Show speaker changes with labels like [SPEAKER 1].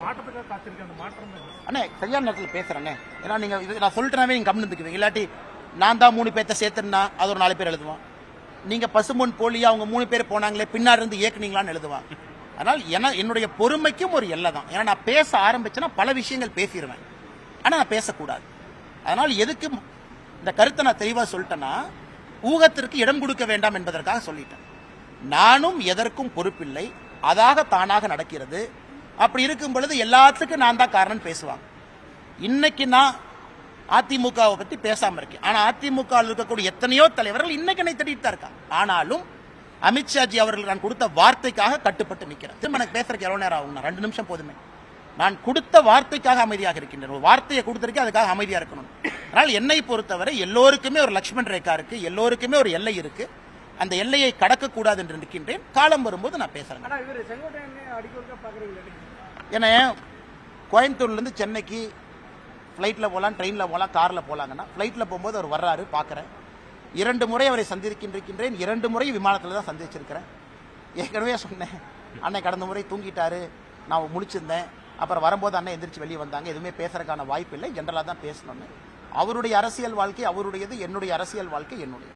[SPEAKER 1] அண்ணே சரியான நேரத்தில் பேசுறேண்ணே. ஏன்னா நீங்க இது நான் சொல்லிட்டேனாவே நீங்க கம்முந்துக்குவீங்க. இல்லாட்டி நான் தான் 3 பேர்த்த சேர்த்துனா அது ஒரு 4 பேர் எழுதுவான். நீங்க பசுமொன் போலியா அவங்க 3 பேர் போனாங்களே பின்னாடி இருந்து இயக்குனீங்களான்னு எழுதுவான். அதனால் என்னுடைய பொறுமைக்கும் ஒரு எல்லை தான். ஏன்னா நான் பேச ஆரம்பிச்சேன்னா பல விஷயங்கள் பேசிடுவேன். ஆனா நான் பேசக்கூடாது. அதனால் எதுக்கு இந்த கருத்தை நான் தெளிவா சொல்லிட்டேன்னா ஊகத்திற்கு இடம் கொடுக்க வேண்டாம் என்பதற்காக சொல்லிட்டேன். நானும் எதற்கும் பொறுப்பில்லை. அதாக தானாக நடக்கிறது. அப்படி இருக்கும் பொழுது எல்லாத்துக்கும் நான் தான் காரணம் பேசுவாங்க. இன்னைக்கு நான் அதிமுகவை பத்தி பேசாம இருக்கேன். ஆனா அதிமுக இருக்கக்கூடிய எத்தனையோ தலைவர்கள் இன்னைக்கு என்னை தேடிட்டு தான் இருக்காங்க. ஆனாலும் அமித்ஷாஜி அவர்கள் நான் கொடுத்த வார்த்தைக்காக கட்டுப்பட்டு நிற்கிறேன். திரும்ப எனக்கு பேசுறதுக்கு எவ்வளவு நேரம் ஆகும்? 2 நிமிஷம் போதுமே. நான் கொடுத்த வார்த்தைக்காக அமைதியாக இருக்கின்றேன். ஒரு வார்த்தையை கொடுத்திருக்கேன், அதுக்காக அமைதியா இருக்கணும். அதனால் என்னை பொறுத்தவரை எல்லோருக்குமே ஒரு லட்சுமண் ரேகா இருக்கு, எல்லோருக்குமே ஒரு எல்லை இருக்கு. அந்த எல்லையை கடக்கக்கூடாது என்று நிற்கின்றேன். காலம் வரும்போது நான் பேசுறேன். ஏன்னா கோயம்புத்தூர்ல இருந்து சென்னைக்கு ஃபிளைட்ல போகலாம், ட்ரெயின்ல போகலாம், கார்ல போலாங்கன்னா ஃபிளைட்ல போகும்போது அவர் வர்றாரு, பார்க்குறேன். 2 முறை அவரை சந்திருக்கின்றேன். 2 முறை விமானத்தில் தான் சந்திச்சிருக்கிறேன். ஏற்கனவே சொன்னேன், அன்னை கடந்த முறை தூங்கிட்டாரு, நான் முழிச்சிருந்தேன். அப்புறம் வரும்போது அண்ணன் எந்திரிச்சு வெளியே வந்தாங்க. எதுவுமே பேசுறதுக்கான வாய்ப்பு இல்லை, ஜென்ரலாக தான் பேசணும்னு. அவருடைய அரசியல் வாழ்க்கை அவருடையது, என்னுடைய அரசியல் வாழ்க்கை என்னுடையது.